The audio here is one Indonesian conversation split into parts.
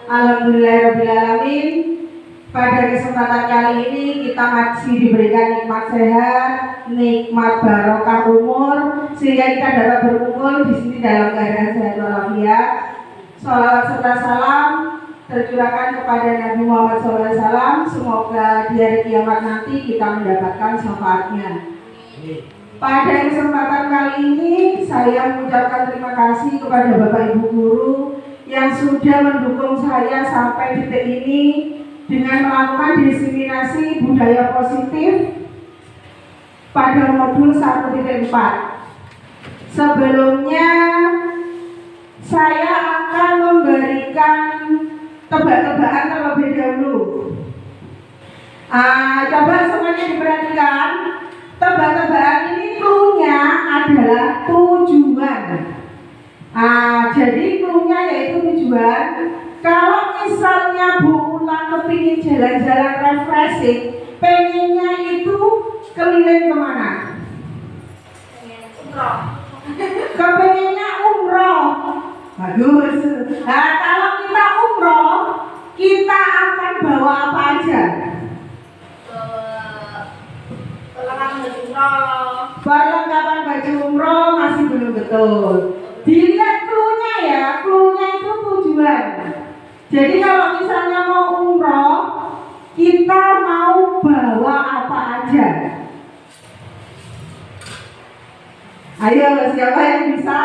Alhamdulillahirrahmanirrahim. Pada kesempatan kali ini kita masih diberikan nikmat sehat, nikmat barokah umur, sehingga kita dapat berkumpul di sini dalam keadaan sehat walafiat. Sholawat serta salam tercurahkan kepada Nabi Muhammad SAW. Semoga di hari kiamat nanti kita mendapatkan syafaatnya. Pada kesempatan kali ini saya mengucapkan terima kasih kepada Bapak Ibu Guru yang sudah mendukung saya sampai detik ini dengan melakukan diseminasi budaya positif pada modul 1.4. Sebelumnya saya akan memberikan tebak-tebakan terlebih dahulu. Coba semuanya diperhatikan. Tebak-tebakan ini clue-nya adalah tujuan. Jadi clue-nya yaitu tujuan. Kalau misalnya Bu Ulang kepingin jalan-jalan refreshing, pengennya itu keliling kemana? Umroh. Kepengennya umroh. Bagus. Nah, kalau kita umroh, kita akan bawa apa aja? Perlengkapan baju umroh masih belum betul. Dilihat clue-nya ya, clue-nya itu tujuan. Jadi kalau misalnya mau umroh, kita mau bawa apa aja? Ayo, siapa yang bisa?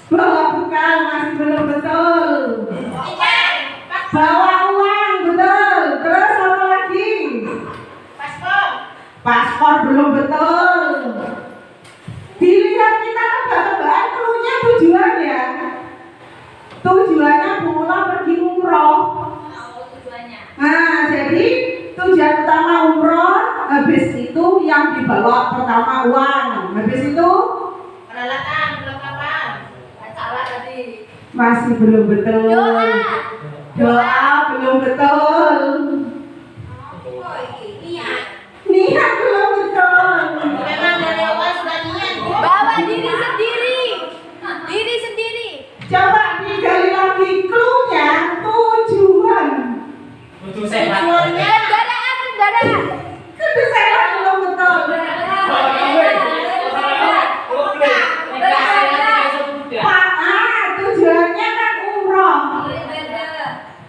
Bawa bekal masih belum betul. Bawa uang betul. Terus apa lagi? Paspor belum betul. Dilihat kita tebak-tebakan clue-nya tujuan ya. Tujuannya Bu Ulang pergi umroh. Nah, jadi tujuan utama umroh, habis itu yang dibawa pertama uang, habis itu peralatan, perlengkapan, salah tadi. Masih belum betul. Doa belum betul. Niat belum betul. Memang dari awal sudah niat. Bawa diri sendiri. Diri sendiri. Coba digali lagi clue-nya, tujuan. Untuk sehat. Kendaraan. Itu saya belum betul. Tujuannya kan umroh.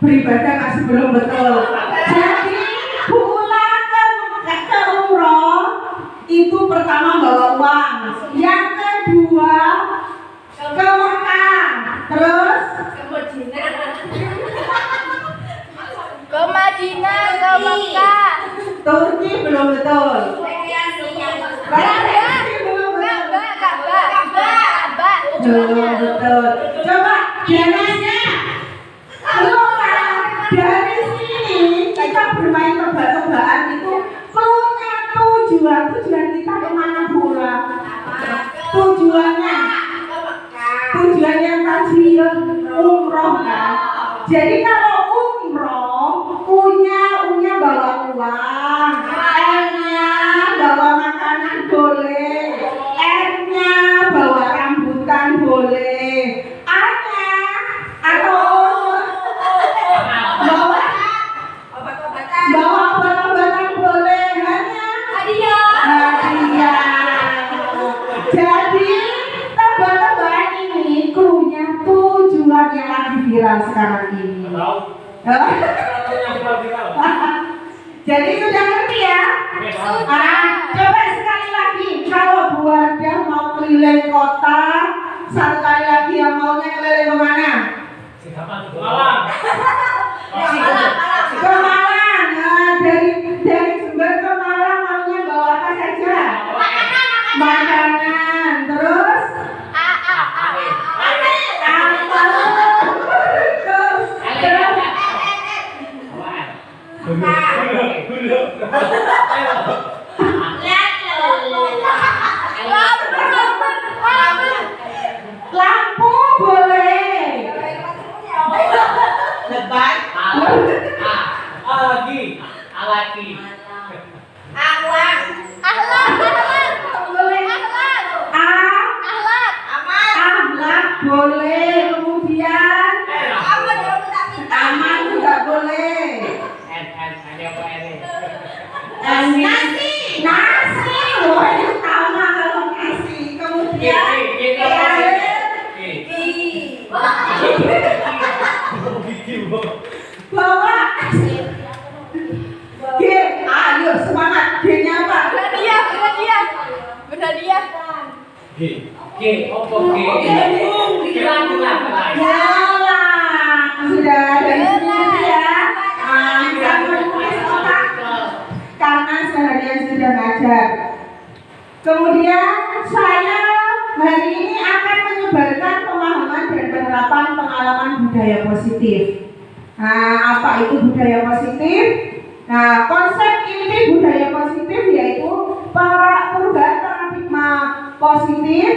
Beribadah masih belum betul. Jadi Bu Ulang ke umroh itu pertama bawa uang, yang kedua ke Mekah, terus Ke Madinah, ke Mekah. Turki belum betul. Ka'bah. Belum betul. Coba jelasnya. Dari sini kita bermain tebak-tebakan itu clue-nya tujuan kita kemana pula? Tujuannya tadi umroh kan. Jadi kalau umroh punya bawa uang, M-nya bawa makanan boleh, M-nya bawa rambutan boleh, A-nya atau bawa obat-obatan boleh, hanya hadiah. Jadi tebak-tebakan ini clue-nya tujuan yang lagi viral sekarang ini. Jadi sudah ngerti ya? Coba sekali lagi, kalau Bu Wardah mau keliling kota, satu kali lagi yang maunya keliling kemana? Ke Malang. Nah, dari Jember ke Malang maunya bawa apa saja? Makanan. Terus lampu boleh. Bahwa G, ayo semangat. G-nya apa? Berhadiah, berhadiah. Berhadiah. G, opo G. Gelang. Gelang. Sudah dari sini ya. Yang menulis otak karena seharian sudah ngajar. Kemudian saya hari ini akan menyebarkan pemahaman dan penerapan pengalaman budaya positif. Nah, apa itu budaya positif? Nah, konsep inti budaya positif yaitu perubahan paradigma positif,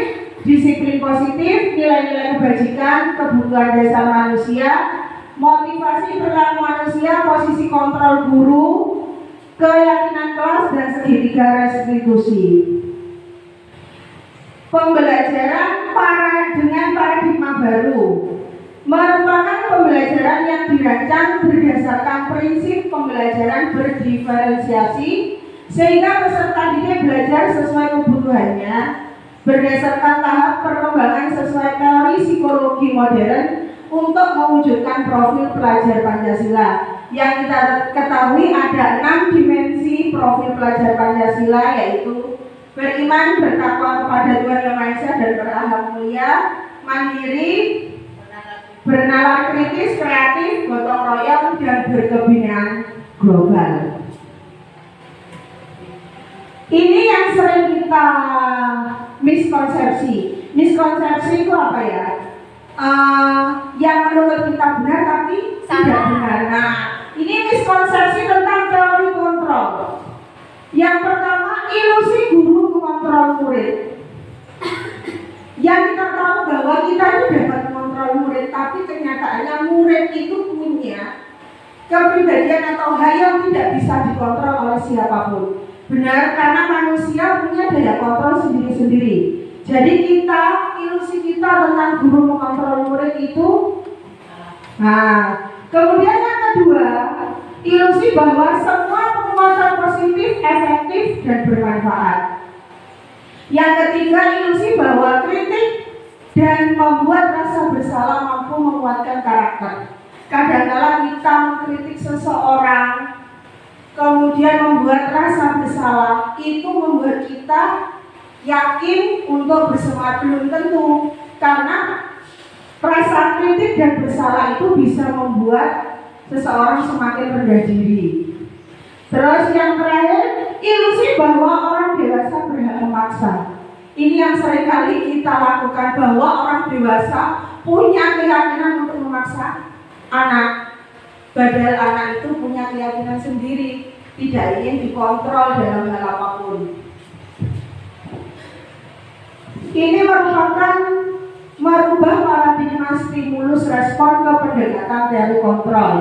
disiplin positif, nilai-nilai kebajikan, kebutuhan dasar manusia, motivasi perilaku manusia, posisi kontrol guru, keyakinan kelas, dan segitiga restitusi. Pembelajaran dengan paradigma baru merupakan pembelajaran yang dirancang berdasarkan prinsip pembelajaran berdiferensiasi sehingga peserta didik belajar sesuai kebutuhannya berdasarkan tahap perkembangan sesuai teori psikologi modern untuk mewujudkan profil pelajar Pancasila. Yang kita ketahui ada 6 dimensi profil pelajar Pancasila, yaitu beriman, bertakwa kepada Tuhan Yang Maha Esa dan berakhlak mulia, mandiri, bernalar kritis, kreatif, gotong royong, dan berkebinekaan global. Ini yang sering kita miskonsepsi. Miskonsepsi itu apa ya? Yang menurut kita benar tapi tidak benar. Nah, ini miskonsepsi tentang teori kontrol. Yang pertama, ilusi guru mengontrol murid. Yang kita tahu bahwa kita itu dapat mengontrol murid, tapi kenyataannya murid itu punya kepribadian atau hal yang tidak bisa dikontrol oleh siapapun. Benar, karena manusia punya daya kontrol sendiri-sendiri. Jadi ilusi kita tentang guru mengontrol murid itu. Nah, kemudian yang kedua, ilusi bahwa semua penguatan positif, efektif, dan bermanfaat. Yang ketiga, ilusi bahwa kritik dan membuat rasa bersalah mampu menguatkan karakter. Kadang-kala kita mengkritik seseorang, kemudian membuat rasa bersalah, itu membuat kita yakin untuk bersemangat. Belum tentu, karena rasa kritik dan bersalah itu bisa membuat seseorang semakin rendah diri. Terus yang terakhir, ilusi bahwa orang dewasa berhak memaksa. Ini yang seringkali kita lakukan, bahwa orang dewasa punya keyakinan untuk memaksa anak. Padahal anak itu punya keyakinan sendiri, tidak ingin dikontrol dalam hal apapun. Ini merupakan merubah paradigma stimulus respon ke pendekatan teori kontrol.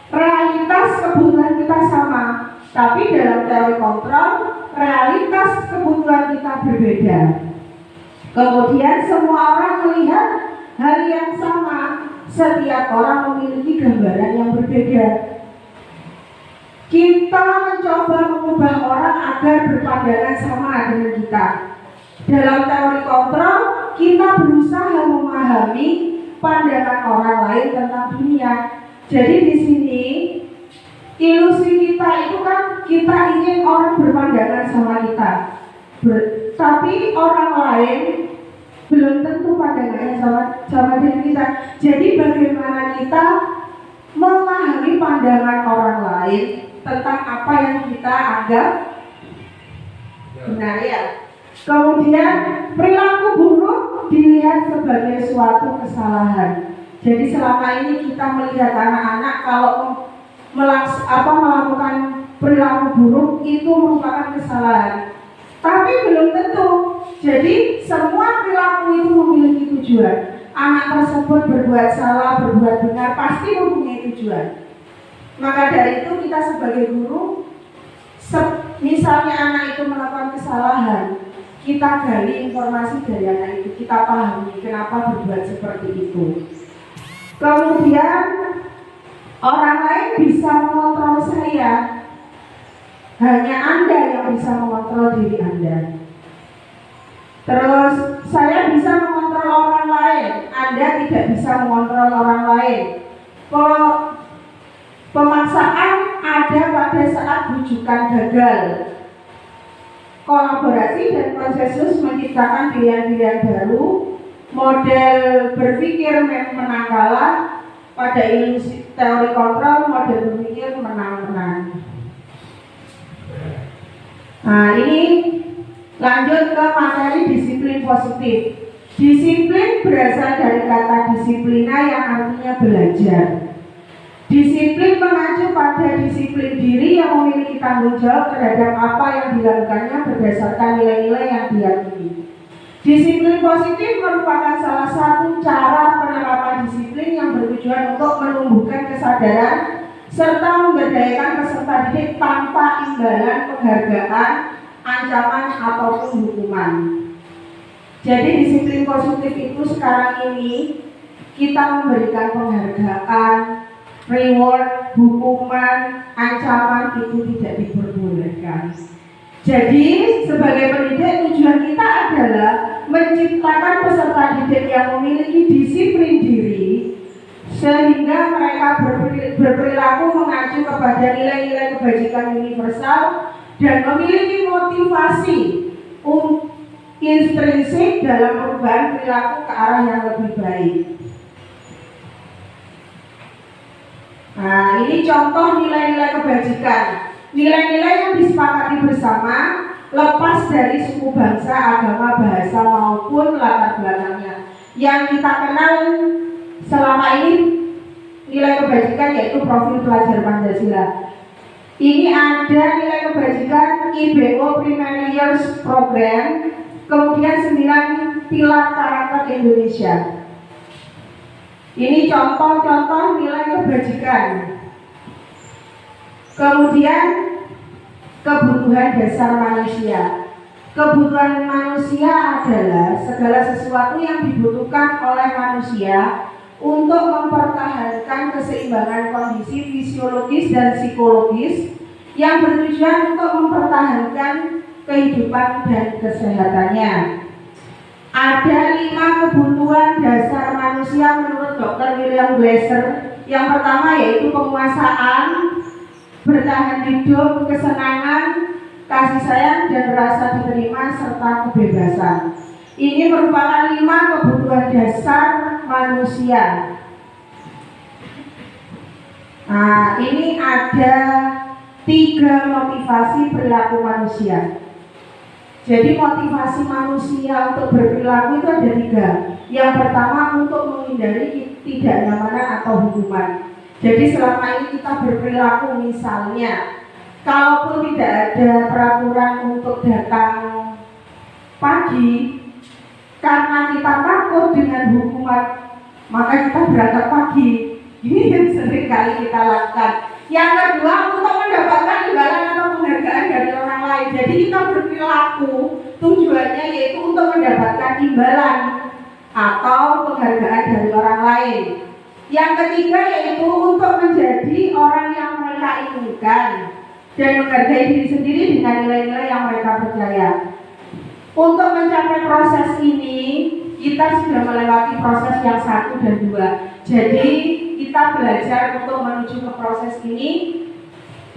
Realitas kebutuhan kita sama, tapi dalam teori kontrol, realitas kebutuhan kita berbeda. Kemudian semua orang melihat hal yang sama, setiap orang memiliki gambaran yang berbeda. Kita mencoba mengubah orang agar berpandangan sama dengan kita. Dalam teori kontrol, kita berusaha memahami pandangan orang lain tentang dunia. Jadi di sini ilusi kita itu kan kita ingin orang berpandangan sama kita, tapi orang lain belum tentu pandangannya sama dengan kita. Jadi bagaimana kita memahami pandangan orang lain tentang apa yang kita anggap benar ya. Kemudian perilaku buruk dilihat sebagai suatu kesalahan. Jadi selama ini kita melihat anak-anak kalau melakukan perilaku buruk itu merupakan kesalahan. Tapi belum tentu. Jadi semua perilaku itu memiliki tujuan. Anak tersebut berbuat salah, berbuat benar, pasti mempunyai tujuan. Maka dari itu kita sebagai guru, misalnya anak itu melakukan kesalahan, kita gali informasi dari anak itu, kita pahami kenapa berbuat seperti itu. Kemudian orang lain bisa mengontrol saya, hanya Anda yang bisa mengontrol diri Anda. Terus saya bisa mengontrol orang lain, Anda tidak bisa mengontrol orang lain. Pemaksaan ada pada saat bujukan gagal. Kolaborasi dan konsensus menciptakan pilihan-pilihan baru. Model berpikir menang kalah. Pada ilusi teori kontrol, model berpikir menang-menang. Nah, ini lanjut ke materi disiplin positif. Disiplin berasal dari kata disiplina yang artinya belajar. Disiplin mengacu pada disiplin diri yang memiliki tanggung jawab terhadap apa yang dilakukannya berdasarkan nilai-nilai yang diyakini. Disiplin positif merupakan salah satu cara penerapan disiplin yang bertujuan untuk menumbuhkan kesadaran serta memberdayakan peserta didik tanpa imbalan penghargaan, ancaman ataupun hukuman. Jadi disiplin positif itu sekarang ini kita memberikan penghargaan, reward, hukuman, ancaman itu tidak diperbolehkan. Jadi sebagai pendidik tujuan kita adalah menciptakan peserta didik yang memiliki disiplin diri sehingga mereka berperilaku mengacu kepada nilai-nilai kebajikan universal dan memiliki motivasi intrinsik dalam perubahan perilaku ke arah yang lebih baik. Nah, ini contoh nilai-nilai kebajikan. Nilai-nilai yang disepakati bersama lepas dari suku bangsa, agama, bahasa maupun latar belakangnya. Yang kita kenal selama ini nilai kebajikan yaitu profil pelajar Pancasila. Ini ada nilai kebajikan IBO Primary Years Program, kemudian 9 pilar karakter Indonesia. Ini contoh-contoh nilai kebajikan. Kemudian kebutuhan dasar manusia. Kebutuhan manusia adalah segala sesuatu yang dibutuhkan oleh manusia untuk mempertahankan keseimbangan kondisi fisiologis dan psikologis yang bertujuan untuk mempertahankan kehidupan dan kesehatannya. Ada 5 kebutuhan dasar manusia menurut Dr. William Glasser. Yang pertama yaitu penguasaan, bertahan hidup, kesenangan, kasih sayang, dan rasa diterima, serta kebebasan. Ini merupakan 5 kebutuhan dasar manusia. Nah, ini ada 3 motivasi perilaku manusia. Jadi motivasi manusia untuk berperilaku itu ada 3. Yang pertama untuk menghindari ketidaknyamanan atau hukuman. Jadi selama ini kita berperilaku misalnya, kalaupun tidak ada peraturan untuk datang pagi, karena kita takut dengan hukuman, maka kita berangkat pagi. Ini yang sering kali kita lakukan. Yang kedua untuk mendapatkan imbalan atau penghargaan dari orang lain. Jadi kita berperilaku tujuannya yaitu untuk mendapatkan imbalan atau penghargaan dari orang lain. Yang ketiga yaitu untuk menjadi orang yang mereka inginkan dan menghargai diri sendiri dengan nilai-nilai yang mereka percaya. Untuk mencapai proses ini kita sudah melewati proses yang 1 dan 2. Jadi kita belajar untuk menuju ke proses ini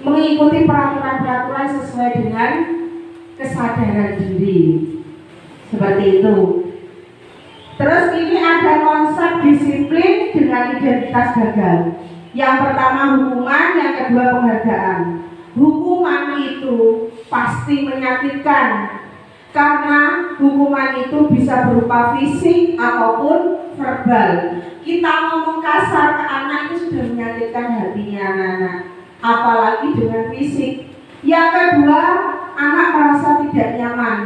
mengikuti peraturan-peraturan sesuai dengan kesadaran diri. Seperti itu. Terus ini ada konsep disiplin dengan identitas gagal. Yang pertama hukuman, yang kedua penghargaan. Hukuman itu pasti menyakitkan karena hukuman itu bisa berupa fisik ataupun verbal. Kita ngomong kasar ke anak itu sudah menyakitkan hatinya anak-anak, apalagi dengan fisik. Yang kedua, anak merasa tidak nyaman.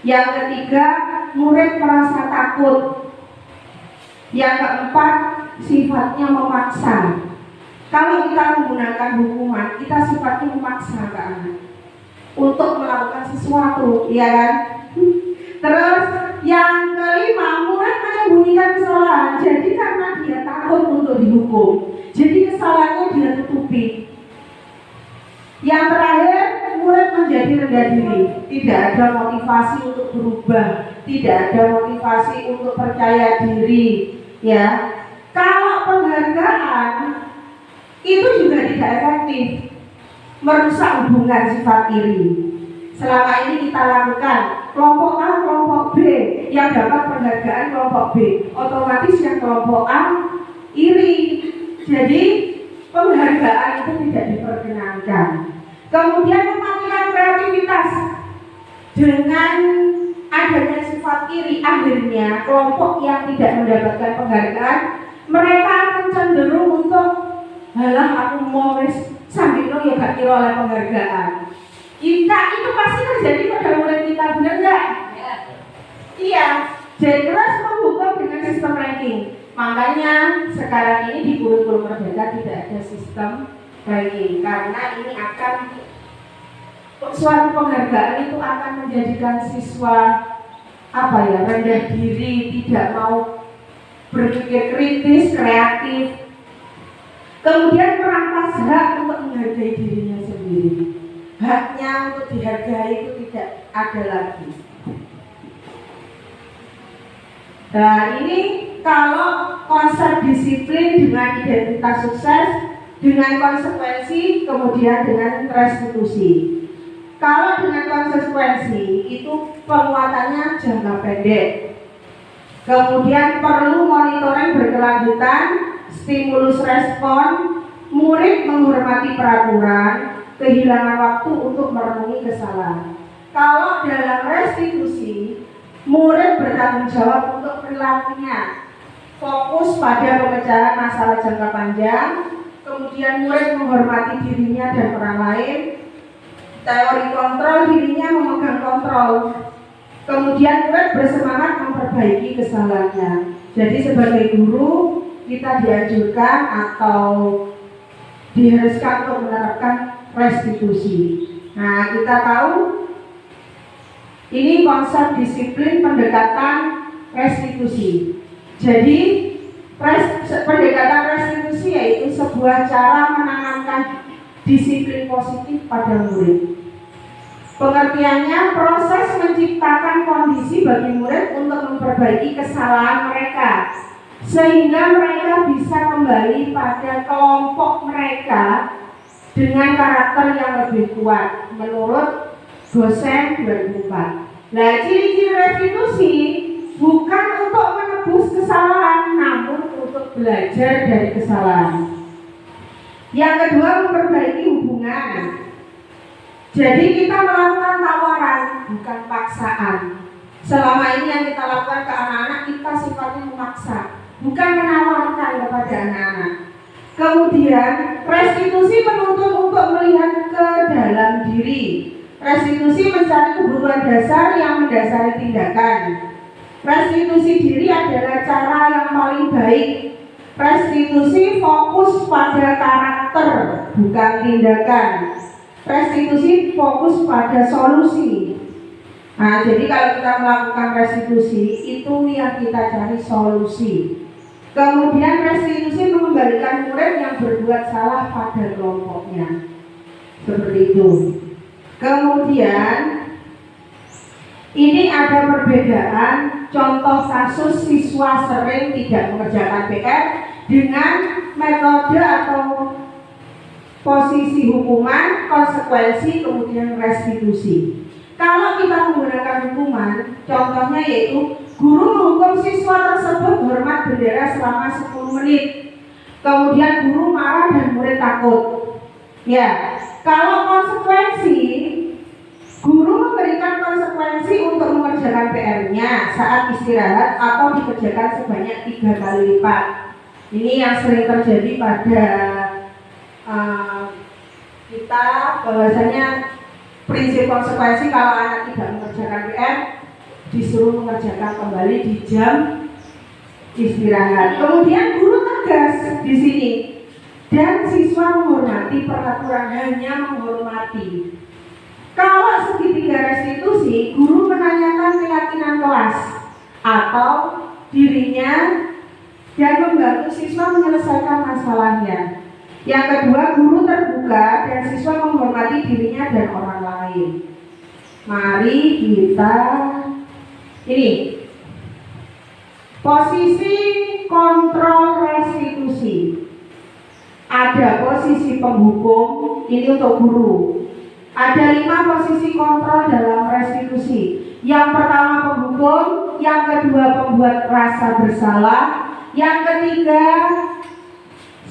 Yang ketiga, murid merasa takut. Yang keempat, sifatnya memaksa. Kalau kita menggunakan hukuman, kita sifatnya memaksa ke anak untuk melakukan sesuatu, ya kan? Terus yang kelima, murid menyembunyikan kesalahan. Jadi karena dia takut untuk dihukum, jadi kesalahannya dia tutupi. Yang terakhir, murid menjadi rendah diri. Tidak ada motivasi untuk berubah, tidak ada motivasi untuk percaya diri. Ya, kalau penghargaan itu juga tidak efektif, merusak hubungan sifat iri. Selama ini kita lakukan kelompok A, kelompok B yang dapat penghargaan kelompok B, otomatis yang kelompok A iri. Jadi penghargaan itu tidak diperkenankan. Kemudian mematikan kreativitas dengan adanya sifat iri, akhirnya kelompok yang tidak mendapatkan penghargaan mereka akan cenderung untuk halah aku mau wis sambino ya gak kira oleh penghargaan. Kita itu pasti terjadi pada murid kita, benar nggak? Ya. Iya. Jadi terus membuka dengan sistem ranking. Makanya sekarang ini di kurikulum merdeka tidak ada sistem ranking karena ini akan suatu penghargaan itu akan menjadikan siswa rendah diri, tidak mau berpikir kritis, kreatif, kemudian merampas hak untuk menghargai dirinya sendiri. Haknya untuk dihargai itu tidak ada lagi. Nah ini kalau konsep disiplin dengan identitas sukses, dengan konsekuensi, kemudian dengan restitusi. Kalau dengan konsekuensi itu penguatannya jangka pendek. Kemudian perlu monitoring berkelanjutan, stimulus respon, murid menghormati peraturan, kehilangan waktu untuk merenungi kesalahan. Kalau dalam restitusi, murid bertanggung jawab untuk perilakunya, fokus pada pemecahan masalah jangka panjang, kemudian murid menghormati dirinya dan orang lain, teori kontrol, dirinya memegang kontrol, kemudian murid bersemangat memperbaiki kesalahannya. Jadi sebagai guru kita dianjurkan atau diharuskan untuk menerapkan restitusi. Nah, kita tahu ini konsep disiplin pendekatan restitusi. Jadi pendekatan restitusi yaitu sebuah cara menanamkan disiplin positif pada murid. Pengertiannya proses menciptakan kondisi bagi murid untuk memperbaiki kesalahan mereka sehingga mereka bisa kembali pada kelompok mereka dengan karakter yang lebih kuat menurut dosen 2004. Nah, ciri-ciri restitusi bukan untuk menebus kesalahan, namun untuk belajar dari kesalahan. Yang kedua, memperbaiki hubungan. Jadi kita melakukan tawaran, bukan paksaan. Selama ini yang kita lakukan ke anak-anak, kita sifatnya memaksa, bukan menawarkan kepada anak-anak. Kemudian restitusi menuntut untuk melihat ke dalam diri. Restitusi mencari kebutuhan dasar yang mendasari tindakan. Restitusi diri adalah cara yang paling baik. Restitusi fokus pada karakter, bukan tindakan. Restitusi fokus pada solusi. Nah, jadi kalau kita melakukan restitusi, itu yang kita cari solusi. Kemudian restitusi mengembalikan murid yang berbuat salah pada kelompoknya. Seperti itu. Kemudian ini ada perbedaan contoh kasus siswa sering tidak mengerjakan PR dengan metode atau posisi hukuman, konsekuensi, kemudian restitusi. Kalau kita menggunakan hukuman, contohnya yaitu guru menghukum siswa tersebut hormat bendera selama 10 menit. Kemudian guru marah dan murid takut. Ya, kalau konsekuensi, guru memberikan konsekuensi untuk mengerjakan PR-nya saat istirahat atau dikerjakan sebanyak 3 kali lipat. Ini yang sering terjadi pada kita, bahwasanya prinsip konsekuensi kalau anak tidak mengerjakan PR disuruh mengerjakan kembali di jam istirahat. Kemudian guru tegas di sini dan siswa menghormati peraturan, hanya menghormati. Kalau segitiga restitusi, guru menanyakan keyakinan kelas atau dirinya dan membantu siswa menyelesaikan masalahnya. Yang kedua, guru terbuka dan siswa menghormati dirinya dan orang lain. Mari kita ini posisi kontrol restitusi. Ada posisi posisi penghukum, ini untuk guru. Ada 5 posisi kontrol dalam restitusi. Yang pertama penghukum, yang kedua pembuat rasa bersalah, yang ketiga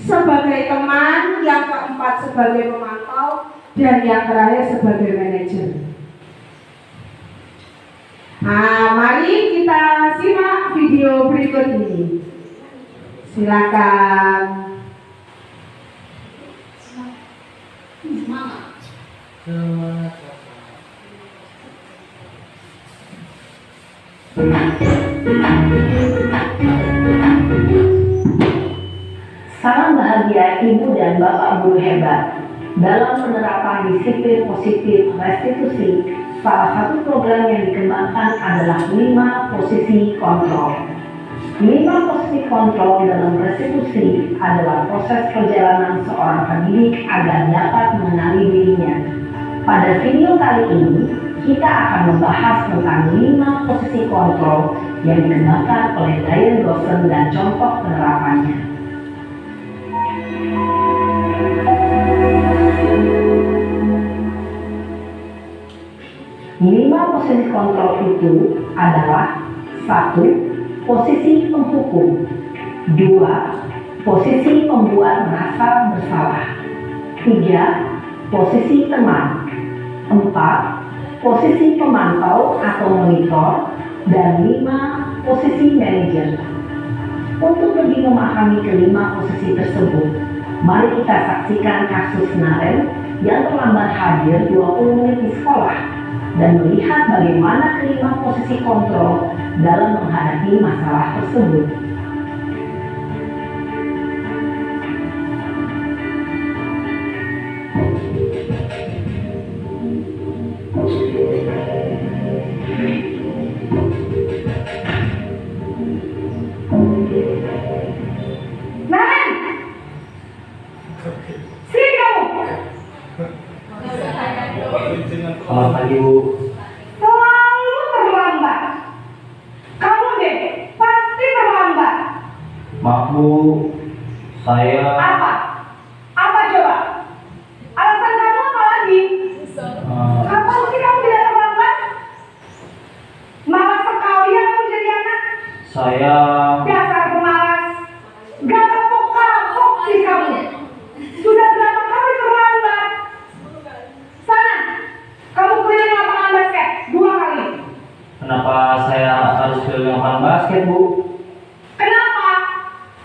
sebagai teman, yang keempat sebagai pemantau, dan yang terakhir sebagai manajer. Nah, mari kita simak video berikut ini. Silakan. Salam bahagia Ibu dan Bapak Guru hebat. Dalam penerapan disiplin positif restitusi, salah satu program yang dikembangkan adalah 5 posisi kontrol. 5 posisi kontrol dalam restitusi adalah proses perjalanan seorang pendidik agar dapat mengenali dirinya. Pada video kali ini, kita akan membahas tentang 5 posisi kontrol yang dikembangkan oleh Diane Dawson dan contoh penerapannya. 5 posisi kontrol itu adalah 1. Posisi penghukum, 2. Posisi pembuat merasa bersalah, 3. Posisi teman, 4. Posisi pemantau atau monitor, dan 5. Posisi manajer. Untuk lebih memahami kelima posisi tersebut, mari kita saksikan kasus Naren yang terlambat hadir 20 menit di sekolah dan melihat bagaimana kelima posisi kontrol dalam menghadapi masalah tersebut. Naren, sini kamu. Selamat pagi, Bu. Selalu terlambat. Kamu deh, pasti terlambat. Maaf, Bu. Saya Apa? Apa coba? Alasan kamu apa lagi? Kapan sih kamu tidak terlambat? Malas sekali ya kamu jadi anak. saya Dasar pemalas. Gak kapok-kapok sih kamu. Sudah berapa kali terlambat? Sana, kamu keliling lapangan basket 2 kali. kenapa saya harus keliling lapangan basket, Bu? Kenapa?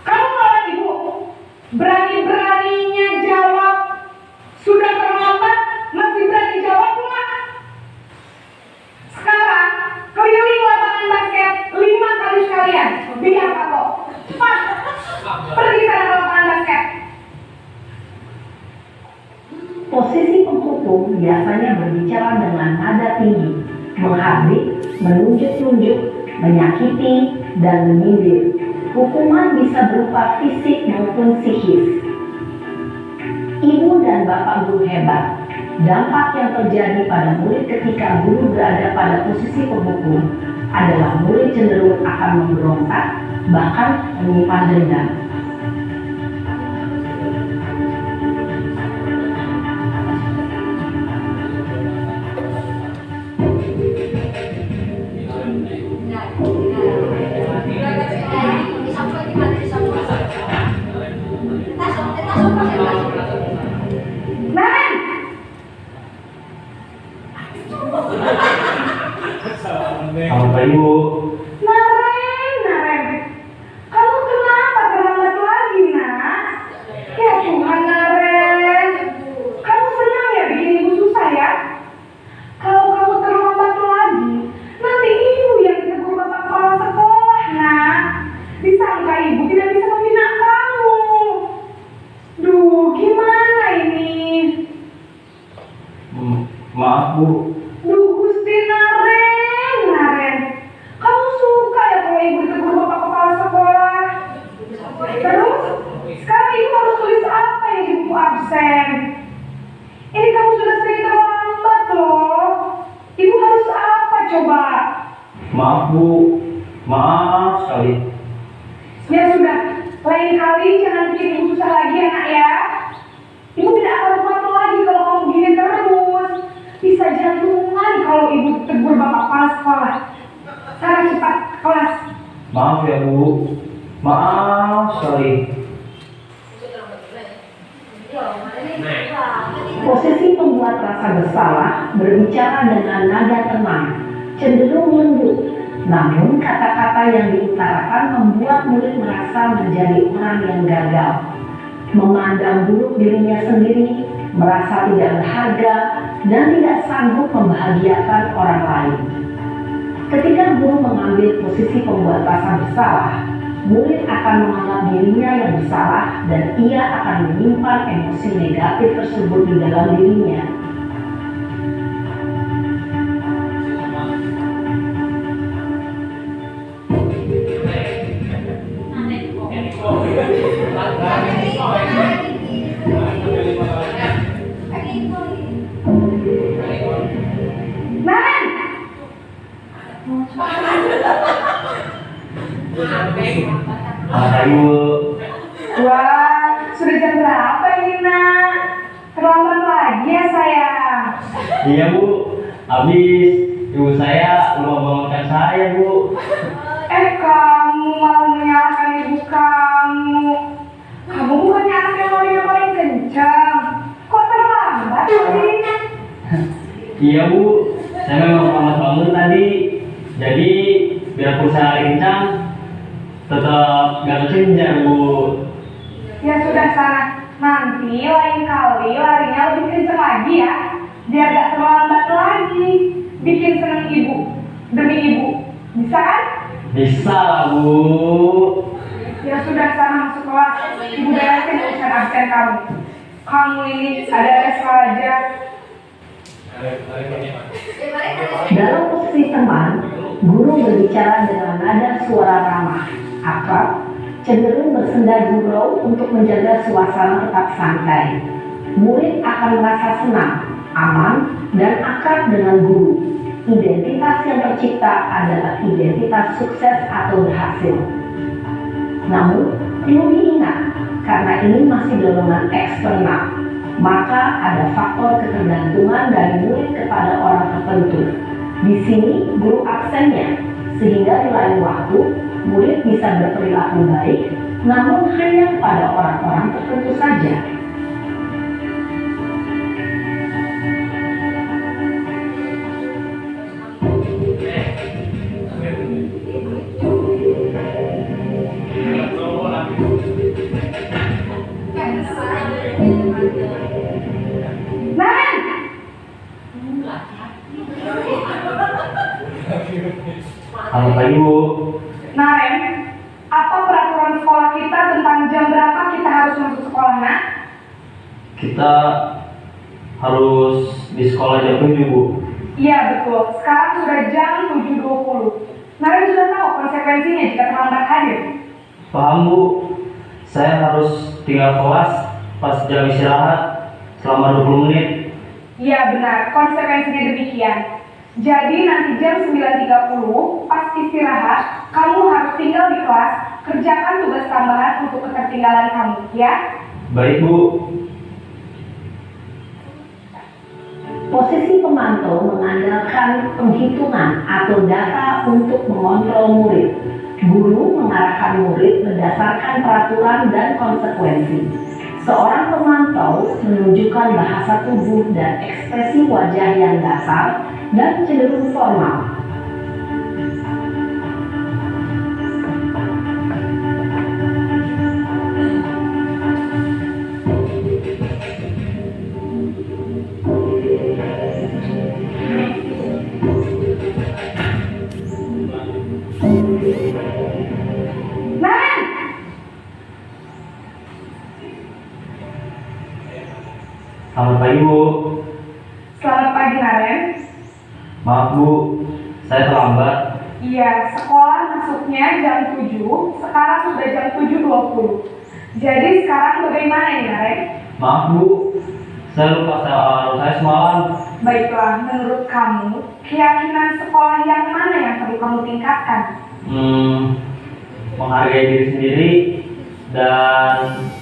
Kamu melawan ibu. Berani-beraninya jawab. Sudah terlambat, masih berani jawab enggak? Sekarang, keliling lapangan basket 5 kali sekalian. Biar kapok. Cepat. Pergi sana ke lapangan basket. Posisi penghukum biasanya berbicara dengan nada tinggi, menghardik, menunjuk-nunjuk, menyakiti, dan menyindir. Hukuman bisa berupa fisik maupun psikis. Ibu dan Bapak Guru hebat, dampak yang terjadi pada murid ketika guru berada pada posisi penghukum adalah murid cenderung akan memberontak, bahkan menyimpan dendam. Naren, Selamat pagi, Bu. Naren. Kamu kenapa terlambat lagi, nak? Ya Tuhan, Naren. Kamu senang ya bikin ibu susah ya? Kalau kamu terlambat lagi, nanti ibu yang ditegur bapak kepala sekolah, nak. Disangka ibu tidak bisa membina kamu. Duh, gimana ini? Maaf, Bu. Duh, Gusti Naren. Kamu suka ya kalau ibu ditegur bapak kepala sekolah? Terus, sekarang ibu harus tulis apa yang di buku absen? Ini kamu sudah sering terlambat loh. Ibu harus apa coba? Maaf, Bu. Maaf sekali. Ya sudah, lain kali jangan bikin ibu susah lagi ya nak ya. Ibu tidak akan kuat lagi kalau kamu begini terus. Bisa jantungan kalau ibu tegur bapak kepala sekolah. Sana cepat kelas. Maaf ya Bu. Maaf, sorry. Posisi pembuat rasa bersalah berbicara dengan nada tenang, cenderung lembut. Namun kata-kata yang diutarakan membuat murid merasa menjadi orang yang gagal, memandang buruk dirinya sendiri, merasa tidak berharga, dan tidak sanggup membahagiakan orang lain. Ketika guru mengambil posisi pembuat rasa bersalah, murid akan menganggap dirinya yang bersalah dan ia akan menyimpan emosi negatif tersebut di dalam dirinya. Nan! Ada Ibu. Wah, sudah jam berapa ini, Nak? Terlambat lagi ya, sayang. Iya Bu. Habis ibu saya lupa bangunkan saya Bu. Kamu malah menyalahkan ibu kamu. Kamu bukannya anak yang larinya paling kencang. Kok terlambat sih? Iya Bu. Saya memang lambat bangun tadi. Jadi biarpun saya lari kencang, tetap gak kekejar Bu. Ya sudah sana. Nanti lain kali larinya lebih kencang lagi ya. Biar gak terlambat lagi. Bikin seneng ibu. Demi ibu. Bisa kan? Bisa lah Bu. Ya sudah sana masuk kelas. Ibu beresin urusan absen kamu. Kamu ini ada saja. Dalam posisi teman, guru berbicara dengan nada suara ramah, akrab, cenderung bersenda gurau untuk menjaga suasana tetap santai. Murid akan merasa senang, aman, dan akrab dengan guru. Identitas yang tercipta adalah identitas sukses atau berhasil. Namun, perlu diingat, karena ini masih dorongan eksternal, maka ada faktor ketergantungan dari murid kepada orang tertentu. Di sini guru absennya, sehingga di lain waktu murid bisa berperilaku baik, namun hanya pada orang-orang tertentu saja. Nan! Selamat pagi Bu. Naren, apa peraturan sekolah kita tentang jam berapa kita harus masuk sekolah, Nak? Kita harus di sekolah jam 7 Bu. Iya betul, sekarang sudah jam 7.20. Naren sudah tahu konsekuensinya jika terlambat hadir. Paham Bu. Saya harus tinggal kelas pas jam istirahat selama 20 menit. Iya benar, konsekuensinya demikian. Jadi nanti jam 9.30 pas istirahat, kamu harus tinggal di kelas, kerjakan tugas tambahan untuk ketertinggalan kamu, ya? Baik Bu. Posisi pemantau mengandalkan penghitungan atau data untuk mengontrol murid. Guru mengarahkan murid berdasarkan peraturan dan konsekuensi. Seorang pemantau menunjukkan bahasa tubuh dan ekspresi wajah yang datar dan cenderung formal. Nan! Selamat pagi Bu. Selamat pagi, Naren. Maaf Bu, saya terlambat. Iya, sekolah masuknya jam 7, sekarang sudah jam 7.20. Jadi sekarang bagaimana ini, Naren? Maaf Bu, saya lupa saya semalam. Baiklah, menurut kamu, keyakinan sekolah yang mana yang perlu kamu tingkatkan? Menghargai diri sendiri dan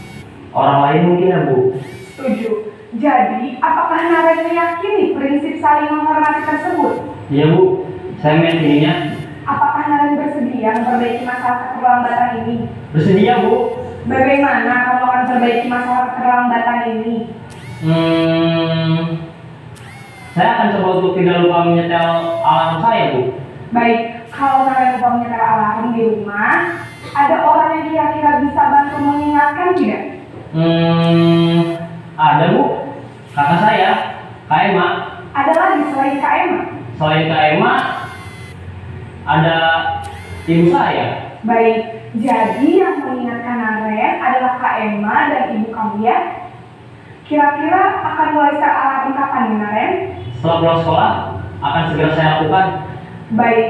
orang lain mungkin ya Bu. Setuju. Jadi, apakah Naren meyakini prinsip saling menghormati tersebut? Iya Bu, saya meyakininya. Apakah Naren bersedia memperbaiki masalah keterlambatan ini? Bersedia Bu. Bagaimana kamu akan perbaiki masalah keterlambatan ini? Saya akan coba untuk tidak lupa menyetel alarm saya Bu. Baik, kalau Naren lupa menyetel alarm di rumah, ada orang yang kira-kira bisa bantu mengingatkan tidak? Ada Bu, kakak saya, Kak Emma. Ada lagi selain Kak Emma? Selain Kak Emma, ada ibu saya. Baik, jadi yang mengingatkan Naren adalah Kak Emma dan ibu kamu ya? Kira-kira akan mulai setel alarm kapan nih Naren? Setelah pulang sekolah, akan segera saya lakukan. Baik,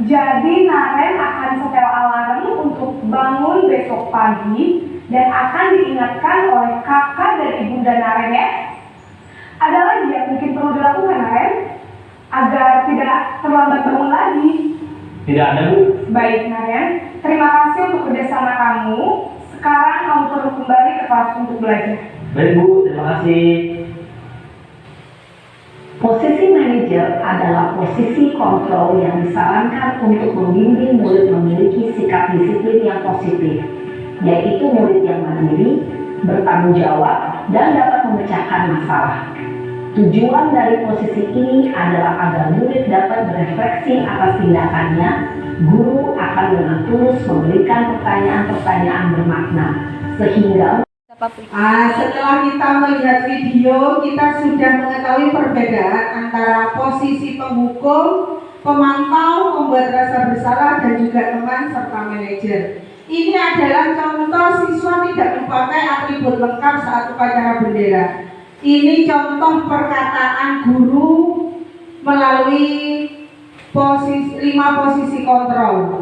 jadi Naren akan setel alarm untuk bangun besok pagi dan akan diingatkan oleh kakak dan ibunda Naren ya. Ada lagi yang mungkin perlu dilakukan Naren agar tidak terlambat bangun lagi? Tidak ada Bu. Baik Naren, terima kasih untuk kerjasama kamu. Sekarang kamu perlu kembali ke kelas untuk belajar. Baik Bu, terima kasih. Posisi manajer adalah posisi kontrol yang disarankan untuk membimbing murid memiliki sikap disiplin yang positif, yaitu murid yang mandiri, bertanggung jawab, dan dapat memecahkan masalah. Tujuan dari posisi ini adalah agar murid dapat berefleksi atas tindakannya. Guru akan dengan tulus memberikan pertanyaan-pertanyaan bermakna, sehingga Setelah kita melihat video, kita sudah mengetahui perbedaan antara posisi penghukum, pemantau, pembuat rasa bersalah, dan juga teman serta manajer. Ini adalah contoh siswa tidak memakai atribut lengkap saat upacara bendera. Ini contoh perkataan guru melalui 5 posisi kontrol.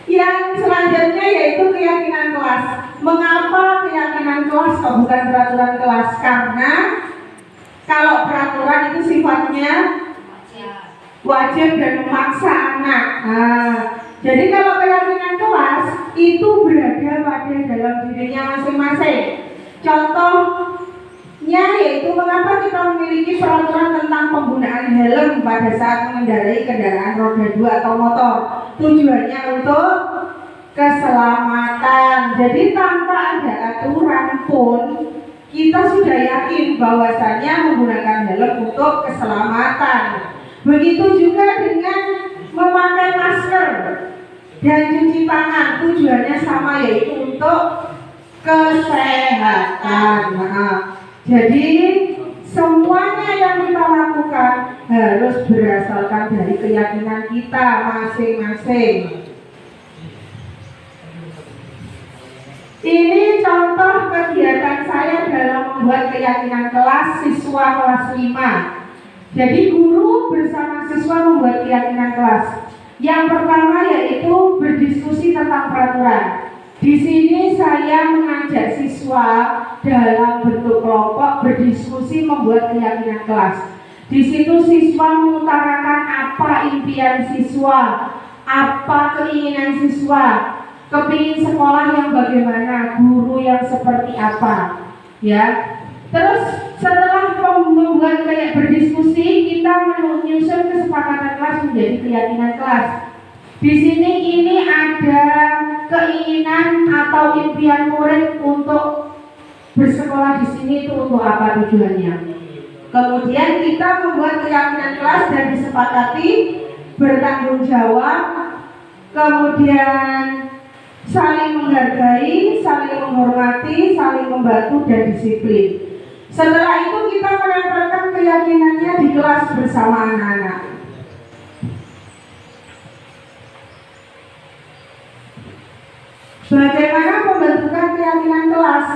Yang selanjutnya yaitu keyakinan kelas. Mengapa keyakinan kelas kok bukan peraturan kelas? Karena kalau peraturan itu sifatnya wajib dan memaksa anak. Jadi kalau keyakinan kelas itu berada pada dalam dirinya masing-masing. Contohnya yaitu mengapa kita memiliki peraturan tentang penggunaan helm pada saat mengendarai kendaraan roda 2 atau motor. Tujuannya untuk keselamatan. Jadi tanpa ada aturan pun kita sudah yakin bahwasannya menggunakan helm untuk keselamatan. Begitu juga dengan memakai masker dan cuci tangan, tujuannya sama yaitu untuk kesehatan. Jadi semuanya yang kita lakukan harus berdasarkan dari keyakinan kita masing-masing. Ini contoh kegiatan saya dalam membuat keyakinan kelas siswa kelas 5. Jadi guru bersama siswa membuat keyakinan kelas. Yang pertama yaitu berdiskusi tentang peraturan. Di sini saya mengajak siswa dalam bentuk kelompok berdiskusi membuat keyakinan kelas. Di situ siswa mengutarakan apa impian siswa, apa keinginan siswa, kepingin sekolah yang bagaimana, guru yang seperti apa, ya. Terus setelah membuat kayak berdiskusi, kita menyusun kesepakatan kelas menjadi keyakinan kelas. Di sini ini ada keinginan atau impian murid untuk bersekolah di sini itu untuk apa tujuannya. Kemudian kita membuat keyakinan kelas dan disepakati bertanggung jawab, kemudian saling menghargai, saling menghormati, saling membantu dan disiplin. Setelah itu kita menempelkan keyakinannya di kelas bersama anak-anak. Bagaimana pembentukan keyakinan kelas?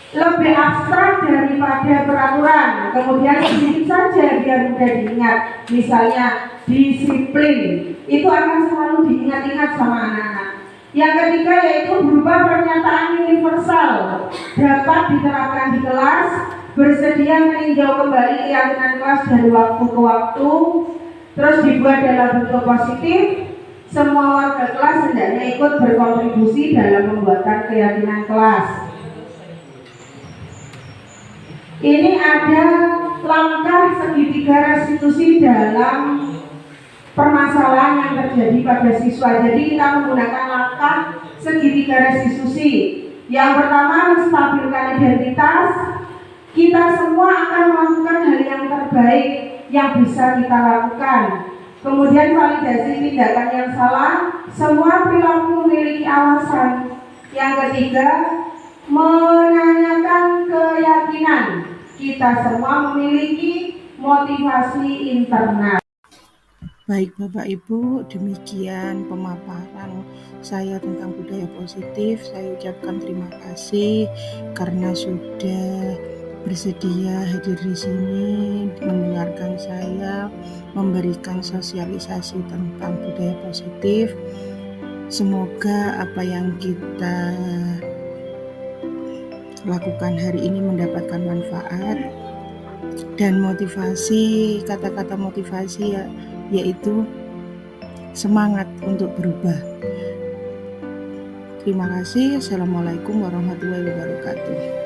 Lebih abstrak daripada peraturan. Kemudian sedikit saja biar mudah diingat. Misalnya disiplin, itu akan selalu diingat-ingat sama anak-anak. Yang ketiga yaitu berupa pernyataan universal, dapat diterapkan di kelas, bersedia meninjau kembali keyakinan kelas dari waktu ke waktu, terus dibuat dalam bentuk positif, Semua warga kelas hendaknya ikut berkontribusi dalam membuatkan keyakinan kelas. Ini ada langkah segitiga restitusi dalam permasalahan yang terjadi pada siswa. Jadi kita menggunakan langkah segitiga restitusi. Yang pertama, menstabilkan identitas. Kita semua akan melakukan hal yang terbaik yang bisa kita lakukan. Kemudian validasi tindakan yang salah. Semua perilaku memiliki alasan. Yang ketiga, menanyakan keyakinan. Kita semua memiliki motivasi internal. Baik Bapak Ibu, demikian pemaparan saya tentang budaya positif. Saya ucapkan terima kasih karena sudah bersedia hadir di sini, mendengarkan saya, memberikan sosialisasi tentang budaya positif. Semoga apa yang kita lakukan hari ini mendapatkan manfaat dan motivasi, kata-kata motivasi yaitu semangat untuk berubah. Terima kasih. Assalamualaikum warahmatullahi wabarakatuh.